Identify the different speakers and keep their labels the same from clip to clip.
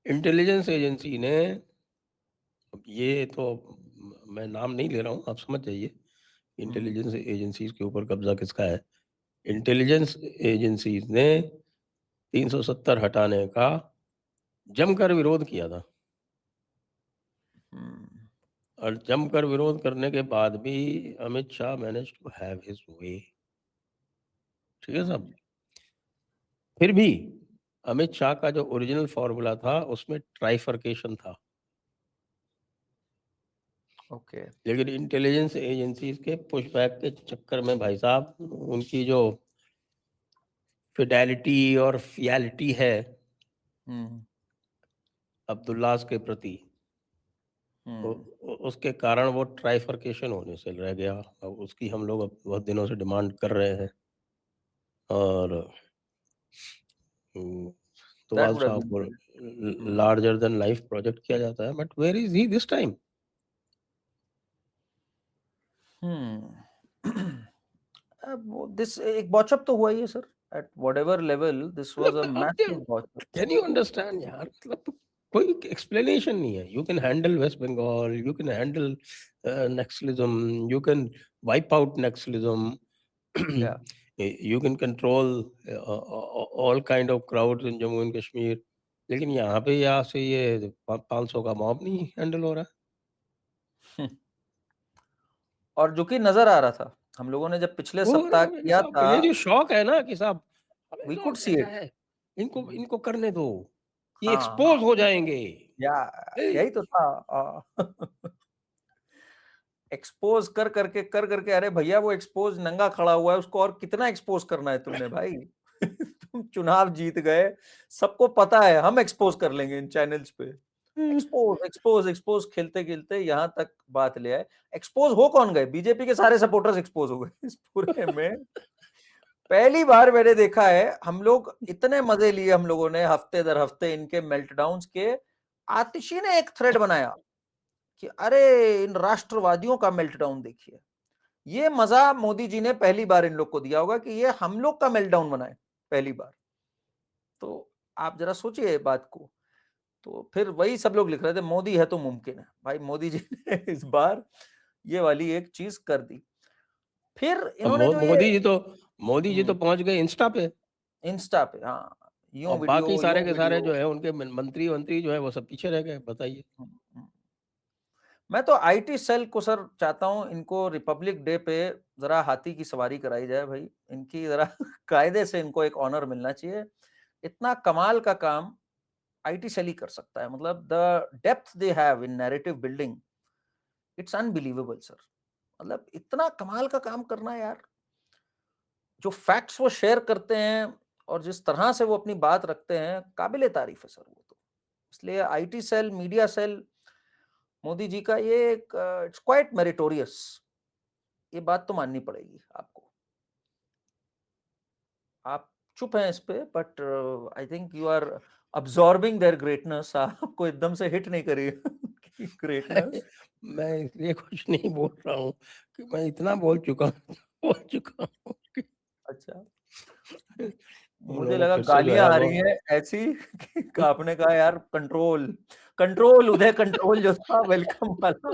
Speaker 1: Intelligence agency ने, अब ये तो मैं नाम नहीं ले रहा हूँ, आप समझ जाइए इंटेलिजेंस एजेंसीज के ऊपर कब्जा किसका है। इंटेलिजेंस एजेंसीज ने 370 हटाने का जमकर विरोध किया था, और जमकर विरोध करने के बाद भी Amit Shah manage to have his way. ठीक है साहब। फिर भी अमित शाह का जो ओरिजिनल फॉर्मूला था उसमें ट्राइफरकेशन था,
Speaker 2: ओके।
Speaker 1: लेकिन इंटेलिजेंस एजेंसीज के पुशबैक के चक्कर में भाई साहब उनकी जो फिडेलिटी और फियलिटी है अब्दुल्लास के प्रति, उसके कारण वो ट्राइफरकेशन होने से रह गया। अब उसकी हम लोग अब बहुत दिनों से डिमांड कर रहे हैं, और
Speaker 2: दैट
Speaker 1: तोवाल
Speaker 2: वुड हैव
Speaker 1: साहब
Speaker 2: बीन
Speaker 1: को
Speaker 2: great.
Speaker 1: Larger than life project किया जाता है, but where is he this time?
Speaker 2: वो दिस एक बॉचअप तो हुआ ही है sir, at whatever level this was a massive botchup.
Speaker 1: Can you understand यार, मतलब कोई एक्सप्लेनेशन नहीं है। You can handle West Bengal, you can handle naxalism, you can wipe out naxalism,
Speaker 2: या
Speaker 1: you can control all kind of crowds in Jammu and Kashmir, लेकिन यहाँ पे यहाँ से ये 500 का मॉब नहीं हैंडल हो रहा है।
Speaker 2: और जो कि नजर आ रहा था, हम लोगों ने जब पिछले
Speaker 1: वो
Speaker 2: सप्ताह किया
Speaker 1: साहब
Speaker 2: था,
Speaker 1: ये जो शौक है ना कि साहब हमें
Speaker 2: वी कुड
Speaker 1: शौक
Speaker 2: सी
Speaker 1: ऐसा
Speaker 2: इट।
Speaker 1: है, इनको इनको करने दो, ये
Speaker 2: हाँ हाँ,
Speaker 1: एक्सपोज हो जाएंगे।
Speaker 2: या
Speaker 1: ए,
Speaker 2: यही तो था। एक्सपोज कर करके अरे भैया वो एक्सपोज नंगा खड़ा हुआ है, उसको और कितना एक्सपोज करना है तुमने भाई। तुम चुनाव जीत गए, सबको पता है, हम एक्सपोज कर लेंगे इन चैनल्स पे। एक्सपोज एक्सपोज एक्सपोज खेलते खेलते यहाँ तक बात ले आए। एक्सपोज हो कौन गए? बीजेपी के सारे सपोर्टर्स एक्सपोज हो गए इस पूरे में। पहली बार मैंने देखा है, हम लोग इतने मजे लिए हम लोगों ने हफ्ते दर हफ्ते इनके मेल्टडाउन्स के। आतिशी ने एक थ्रेड बनाया कि अरे इन राष्ट्रवादियों का मेल्टडाउन देखिए। ये मजा मोदी जी ने पहली बार इन लोग को दिया होगा कि ये हम लोग का मेल्टडाउन बनाए पहली बार। तो आप जरा सोचिए बात को। तो फिर वही सब लोग लिख रहे थे, मोदी है तो मुमकिन है। भाई मोदी जी ने इस बार ये वाली एक चीज कर दी। फिर
Speaker 1: अब
Speaker 2: इन्होंने जो ये
Speaker 1: मोदी जी तो पहुंच गए इंस्टा पे,
Speaker 2: इंस्टा पे, हाँ, यूं
Speaker 1: और
Speaker 2: वीडियो
Speaker 1: बाकी सारे
Speaker 2: यूं
Speaker 1: के सारे
Speaker 2: वीडियो।
Speaker 1: जो है उनके मंत्री वंत्री जो है वो सब पीछे रह गए, बताइए।
Speaker 2: मैं तो आईटी सेल को सर चाहता हूं, इनको रिपब्लिक डे पे जरा हाथी की सवारी कराई जाए भाई, इनकी जरा कायदे से इनको एक ऑनर मिलना चाहिए। इतना कमाल का काम आईटी सेल ही कर सकता है। मतलब the depth they have in narrative building, it's unbelievable sir. मतलब इतना कमाल का काम करना है यार। जो फैक्ट्स वो शेयर करते हैं और जिस तरह से वो अपनी बात रखते हैं, काबिले तारीफ है सर वो तो। इसलिए IT cell, media cell, Modi ji का ये एक इट्स क्वाइट मेरिटोरियस। ये बात तो माननी पड़ेगी आपको। आप चुप हैं इस पे, but I think you are absorbing their greatness. आपको एकदम से हिट नहीं करी ग्रेटनेस।
Speaker 1: मैं इसलिए कुछ नहीं बोल रहा हूँ कि मैं इतना बोल चुका हूँ, बोल चुका हूँ कि
Speaker 2: अच्छा, मुझे
Speaker 1: उन्होंने
Speaker 2: लगा
Speaker 1: फिर से जो
Speaker 2: गालियां
Speaker 1: है
Speaker 2: आ
Speaker 1: वो
Speaker 2: रही हैं ऐसी कि आपने कहा यार कंट्रोल, कंट्रोल उदय, कंट्रोल जो था वेलकम वाला,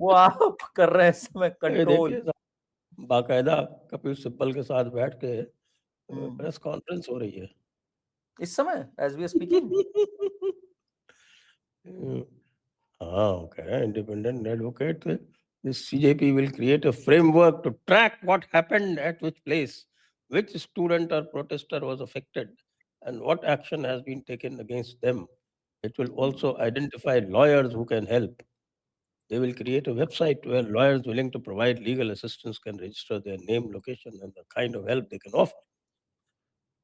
Speaker 2: वो आप कर रहे हैं इस समय कंट्रोल।
Speaker 1: देखिए बाकायदा कपिल सिब्बल के साथ बैठ के
Speaker 2: हम्म,
Speaker 1: प्रेस कॉन्फ्रेंस हो रही है।
Speaker 2: इस समय एज वी आर स्पीकिंग।
Speaker 1: हाँ, वो कह रहे हैं independent advocate, this CJP will create a framework to track what happened at which place, which student or protester was affected, and what action has been taken against them. It will also identify lawyers who can help. They will create a website where lawyers willing to provide legal assistance can register their name, location, and the kind of help they can offer.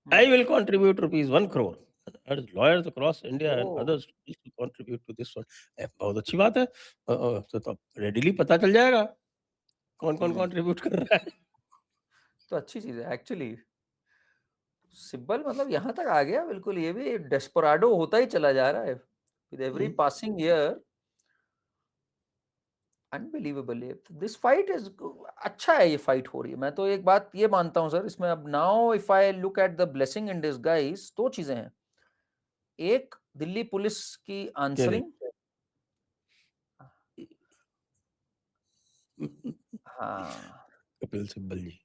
Speaker 1: I will contribute rupees 1 crore. And urge lawyers across India and
Speaker 2: uh,
Speaker 1: others to contribute to this one. बहुत अच्छी बात है। तो readily पता चल जाएगा कौन कौन कंट्रीब्यूट कर रहा है।
Speaker 2: तो अच्छी चीज है एक्चुअली। सिब्बल मतलब यहाँ तक आ गया बिल्कुल, ये भी डेस्पराडो होता ही चला जा रहा है with every passing year. Unbelievable. This fight is अच्छा है, ये फाइट हो रही है। मैं तो एक बात ये मानता हूँ सर इसमें, अब now if I look at the blessing in disguise, दो चीजें हैं। एक, दिल्ली पुलिस की
Speaker 1: के
Speaker 2: आंसरिंग। हाँ,
Speaker 1: कपिल सिब्बल जी।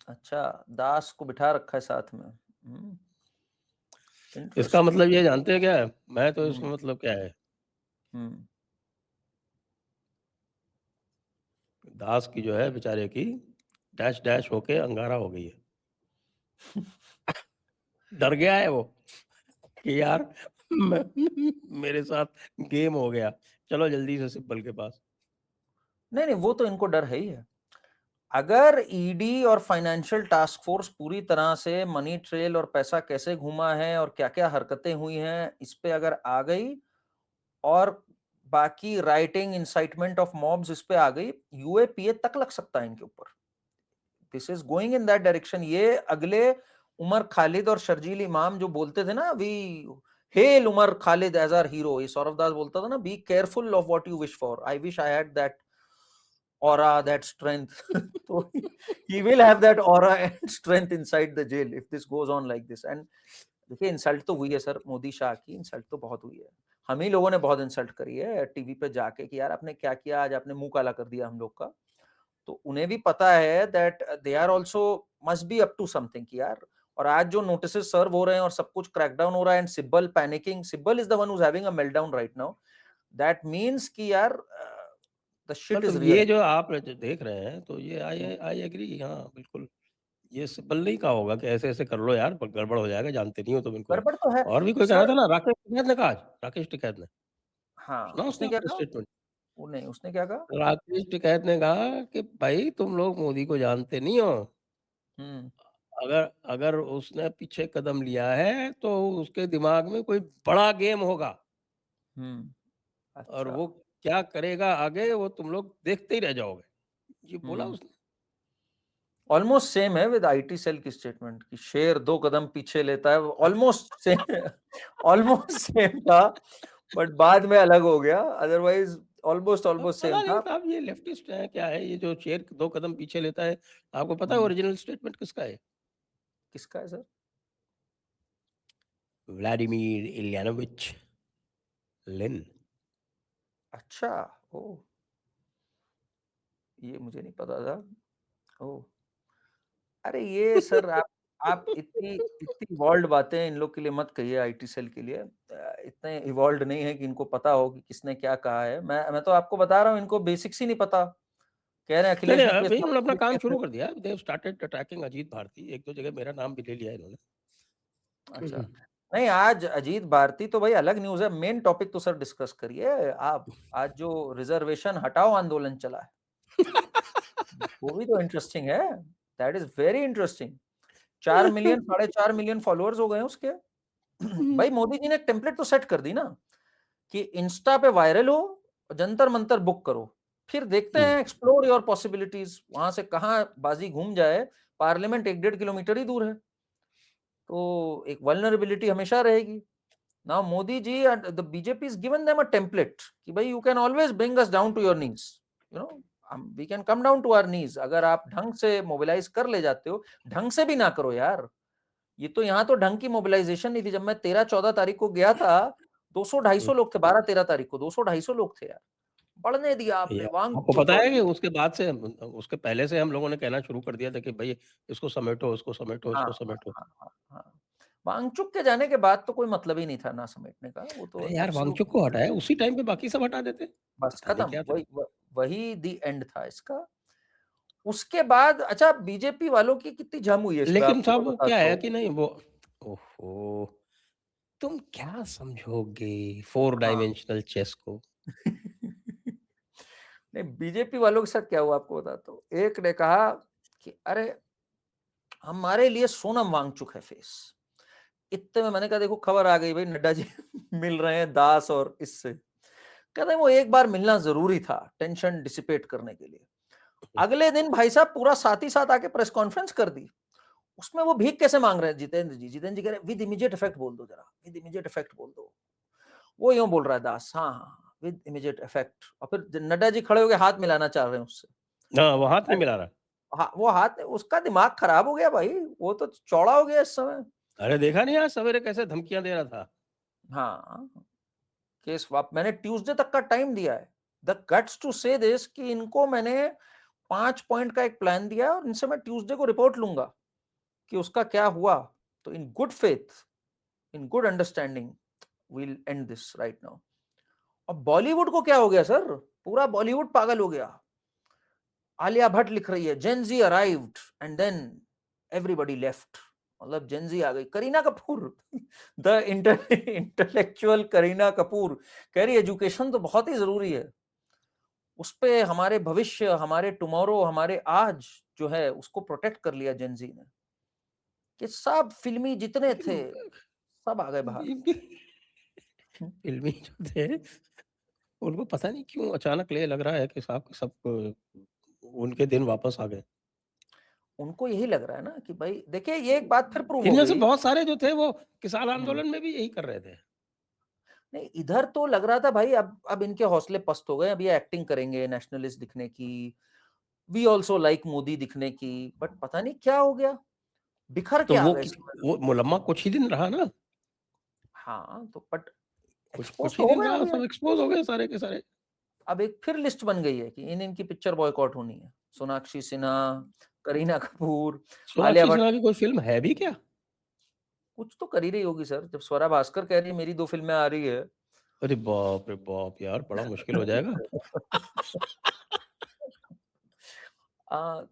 Speaker 2: अच्छा, दास को बिठा रखा है साथ में।
Speaker 1: इसका
Speaker 2: इंटरेस्टिंग।
Speaker 1: मतलब ये जानते हैं क्या है? मैं तो इसका मतलब क्या है, दास की जो है बेचारे की डैश डैश होके अंगारा हो गई है। डर गया है वो कि यार मेरे साथ गेम हो गया, चलो जल्दी से सिब्बल के पास।
Speaker 2: नहीं, वो तो इनको डर है ही है। अगर ईडी और फाइनेंशियल टास्क फोर्स पूरी तरह से मनी ट्रेल और पैसा कैसे घूमा है और क्या क्या हरकतें हुई हैं इस पे अगर आ गई, और बाकी राइटिंग इंसाइटमेंट ऑफ मॉब्स इस पे आ गई, यूएपीए तक लग सकता है इनके ऊपर। This is going in that direction. ये अगले उमर खालिद और शर्जील इमाम जो बोलते थे ना, we hail Umar Khalid as our hero, ये सौरभ दास बोलता था ना, be careful of what you wish for, I wish I had that aura, that strength. So he will have that aura and strength inside the jail if this goes on like this. And देखिए, insult तो हुई है sir, Modi Shah की insult तो बहुत हुई है। हम ही लोगों ने बहुत इंसल्ट करी है टीवी पे जाके कि यार आपने क्या किया, आज आपने मुंह काला कर दिया हम लोग का। तो उन्हें भी पता है that they are also must be up to something कि यार। और आज जो नोटिसेस सर्व हो रहे हैं और सब कुछ क्रैकडाउन हो रहा है, and Sibal panicking, Sibal is the one who is having a meltdown right now, that means कि यार द शिट इज
Speaker 1: मतलब ये
Speaker 2: रियल।
Speaker 1: जो आप जो देख रहे हैं, तो ये आई एग्री, हाँ बिल्कुल। ये सिब्बल नहीं कहा होगा कि ऐसे ऐसे कर लो यार, गड़बड़ हो जाएगा, जानते नहीं हो तुम इनको।
Speaker 2: गड़बड़ तो है
Speaker 1: और भी कोई कह रहा
Speaker 2: सर।
Speaker 1: था ना, राकेश टिकैत ने कहा आज, राकेश टिकैत ने,
Speaker 2: हाँ,
Speaker 1: सुना
Speaker 2: उसने
Speaker 1: उसने
Speaker 2: क्या
Speaker 1: अपना
Speaker 2: कहा?
Speaker 1: स्टेटमेंट?
Speaker 2: वो नहीं, उसने क्या कहा?
Speaker 1: राकेश टिकैत ने कहा कि भाई तुम लोग मोदी को जानते नहीं हो,
Speaker 2: हम्म।
Speaker 1: अगर अगर उसने पीछे कदम लिया है तो उसके दिमाग में कोई बड़ा गेम होगा, और
Speaker 2: अच्छा।
Speaker 1: वो क्या करेगा आगे वो तुम लोग देखते ही रह जाओगे, ये बोला
Speaker 2: हम्म।
Speaker 1: उसने।
Speaker 2: ऑलमोस्ट सेम है विद आईटी सेल की स्टेटमेंट कि शेर 2 कदम पीछे लेता है, ऑलमोस्ट सेम, ऑलमोस्ट सेम था, बट बाद में अलग हो गया, अदरवाइज ऑलमोस्ट
Speaker 1: अब
Speaker 2: ऑलमोस्ट
Speaker 1: पता
Speaker 2: सेम
Speaker 1: नहीं
Speaker 2: था।
Speaker 1: साहब ये लेफ्टिस्ट है क्या है, ये जो शेर 2 कदम पीछे लेता है, आपको पता है ओरिजिनल स्टेटमेंट किसका है?
Speaker 2: किसका है सर?
Speaker 1: Vladimir इलियानोविच Lenin.
Speaker 2: अच्छा। ओ, ये मुझे नहीं पता था। ओ, अरे ये सर आप इतनी इतनी इवॉल्व बातें इन लोग के लिए मत कहिए, आईटी सेल के लिए इतने इवॉल्व नहीं है कि इनको पता हो कि किसने क्या कहा है। मैं तो आपको बता रहा हूँ, इनको बेसिक्स ही नहीं पता। कह रहे हैं
Speaker 1: नहीं,
Speaker 2: अखिलेश
Speaker 1: नहीं,
Speaker 2: ने केस
Speaker 1: अभी उन्होंने अपना काम
Speaker 2: माफी।
Speaker 1: शुरू कर दिया। They have started attacking Ajit Bharti, एक दो जगह मेरा नाम भी ले लिया इन्होंने।
Speaker 2: अच्छा, नहीं आज अजीत भारती तो भाई अलग न्यूज है, मेन टॉपिक तो सर डिस्कस करिए आप। आज जो रिजर्वेशन हटाओ आंदोलन चला है, वो भी तो इंटरेस्टिंग है, that is very interesting. 4 million 4.5 million followers हो गए हैं उसके। भाई मोदी जी ने एक टेम्पलेट तो सेट कर दी ना कि इंस्टा पे वायरल हो, जंतर मंतर बुक करो, फिर देखते हैं, एक्सप्लोर योर पॉसिबिलिटीज, वहां से कहां बाजी घूम जाए। पार्लियामेंट 1-1.5 किलोमीटर ही दूर है, तो एक वल्नरेबिलिटी हमेशा रहेगी। Now Modi ji and the BJP is given them a template कि भाई you can always bring us down to your knees, you know, we can come down to our knees, अगर आप ढंग से मोबिलाइज कर ले जाते हो। ढंग से भी ना करो यार, ये तो यहाँ तो ढंग की मोबिलाइजेशन नहीं थी। जब मैं 13-14 तारीख को गया था, 200-250 लोग थे, 12-13 तारीख को 200-250 लोग थे यार। बढ़ने दिया आपने,
Speaker 1: या आपको
Speaker 2: वांगचुक
Speaker 1: पता
Speaker 2: और
Speaker 1: है कि
Speaker 2: ये।
Speaker 1: उसके बाद से उसके पहले से हम लोगों ने कहना शुरू कर दिया था कि भाई इसको समेटो, इसको समेटो,
Speaker 2: हाँ
Speaker 1: इसको
Speaker 2: हाँ
Speaker 1: समेटो।
Speaker 2: हाँ हाँ हाँ। वांगचुक के जाने के बाद तो कोई मतलब ही नहीं था ना समेटने का, वो तो
Speaker 1: अरे यार
Speaker 2: एब्सोल्यूट
Speaker 1: वांगचुक को हटाया उसी टाइम पे बाकी सब हटा देते,
Speaker 2: बस
Speaker 1: पता नहीं
Speaker 2: खत्म,
Speaker 1: क्या था।
Speaker 2: वही दी एंड था इसका। उसके बाद अच्छा, बीजेपी वालों की कितनी जम हुई है इस पे,
Speaker 1: लेकिन
Speaker 2: आपको मैं
Speaker 1: साहब वो क्या
Speaker 2: बताता
Speaker 1: है
Speaker 2: हूँ।
Speaker 1: कि नहीं वो, ओहो, तुम क्या समझोगे 4
Speaker 2: हाँ।
Speaker 1: डायमेंशनल चेस को?
Speaker 2: नहीं, बीजेपी वालों के साथ क्या हुआ आपको बताता हूँ। एक ने कहा कि अरे हमारे लिए सोनम वांगचुक है फेस। इतने में मैंने कहा देखो खबर आ गई भाई, नड्डा जी मिल रहे हैं दास और इससे। कहते हैं वो एक बार मिलना जरूरी था टेंशन डिसिपेट करने के लिए। अगले दिन भाई साहब पूरा साथ ही साथ आके प्रेस कॉन्फ्रेंस कर दी। उसमें वो भीख कैसे मांग रहे हैं जितेंद्र जी? जितेंद्र जी कह रहे हैं विद इमीडिएट इफेक्ट बोल दो, जरा विद इमीडिएट इफेक्ट बोल दो। वो यूं बोल रहा है दास, हाँ हाँ विद इमीडिएट इफेक्ट, और फिर नड्डा जी खड़े होकर हाथ मिलाना चाह रहे हैं उससे।
Speaker 1: हाँ, वो हाथ नहीं मिला रहा।
Speaker 2: हाँ, वो हाथ, उसका दिमाग खराब हो गया भाई, वो तो चौड़ा हो गया इस समय।
Speaker 1: अरे देखा नहीं आज सवेरे कैसे धमकियां दे रहा था।
Speaker 2: हाँ, केस मैंने ट्यूसडे तक का टाइम दिया है। द गट्स टू से दिस कि इनको मैंने 5 पॉइंट का एक प्लान दिया है और इनसे मैं ट्यूसडे को रिपोर्ट लूंगा कि उसका क्या हुआ। तो in good faith, in good understanding, we'll end this right now. अब बॉलीवुड को क्या हो गया सर? पूरा बॉलीवुड पागल हो गया। आलिया भट्ट लिख रही है Gen Z arrived and then everybody left. मतलब जेन जी आ गई। करीना कपूर द इंटेलेक्चुअल करीना कपूर कह रही एजुकेशन तो बहुत ही जरूरी है, उस पे हमारे भविष्य, हमारे टुमारो, हमारे आज जो है उसको प्रोटेक्ट कर लिया जेन जी ने। कि सब फिल्मी जितने थे सब आ गए बाहर।
Speaker 1: फिल्मी जो थे उनको पता नहीं क्यों अचानक ले लग रहा है कि साहब सब उनके दिन वापस आ गए।
Speaker 2: उनको यही लग रहा है ना कि भाई देखिए ये एक बात फिर प्रूव हो
Speaker 1: इनमें से
Speaker 2: गई।
Speaker 1: बहुत सारे जो थे वो किसान
Speaker 2: हम्म।
Speaker 1: आंदोलन में भी यही कर रहे थे।
Speaker 2: नहीं, इधर तो लग रहा था भाई अब इनके हौसले पस्त हो गए, अब ये एक्टिंग करेंगे नेशनलिस्ट दिखने की, वी ऑल्सो लाइक मोदी दिखने की। बट पता नहीं क्या हो गया, बिखर
Speaker 1: तो
Speaker 2: के आ गए सब।
Speaker 1: वो मुलम्मा कुछ ही दिन रहा ना,
Speaker 2: हाँ तो बट
Speaker 1: कुछ
Speaker 2: एक्सपोज
Speaker 1: कुछ ही
Speaker 2: तो हो
Speaker 1: दिन
Speaker 2: गए
Speaker 1: रहा,
Speaker 2: अब ये।
Speaker 1: सब एक्सपोज हो गए सारे के सारे।
Speaker 2: अब एक फिर लिस्ट बन गई है कि इनकी पिक्चर बॉयकॉट होनी है। सोनाक्षी सिन्हा, करीना कपूर, आलिया
Speaker 1: सोनाक्षी
Speaker 2: भट्ट।
Speaker 1: सिन्हा की कोई फिल्म है भी क्या?
Speaker 2: कुछ तो कर ही रही होगी सर, जब स्वरा भास्कर कह रही है मेरी 2 फिल्में आ रही है।
Speaker 1: अरे बाप रे बाप यार, बड़ा मुश्किल हो जाएगा।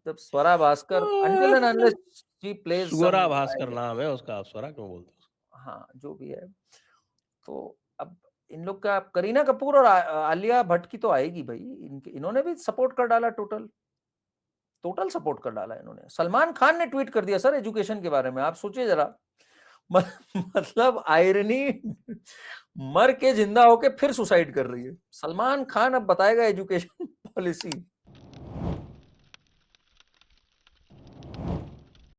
Speaker 2: तब Swara Bhasker until and unless she plays some.
Speaker 1: Sugra Bhaskar नाम है उसका, आप स्वरा क्यों बोलते हो?
Speaker 2: हाँ जो भी है। तो अब इन लोग का करीना कपूर और आलिया भट्ट की तो आएगी भाई। इन्होंने भी सपोर्ट कर डाला, टोटल टोटल सपोर्ट कर डाला इन्होंने। सलमान खान ने ट्वीट कर दिया सर एजुकेशन के बारे में, आप सोचिए जरा। मतलब आयरनी, मर के जिंदा होके फिर सुसाइड कर रही है। सलमान खान अब बताएगा एजुकेशन पॉलिसी।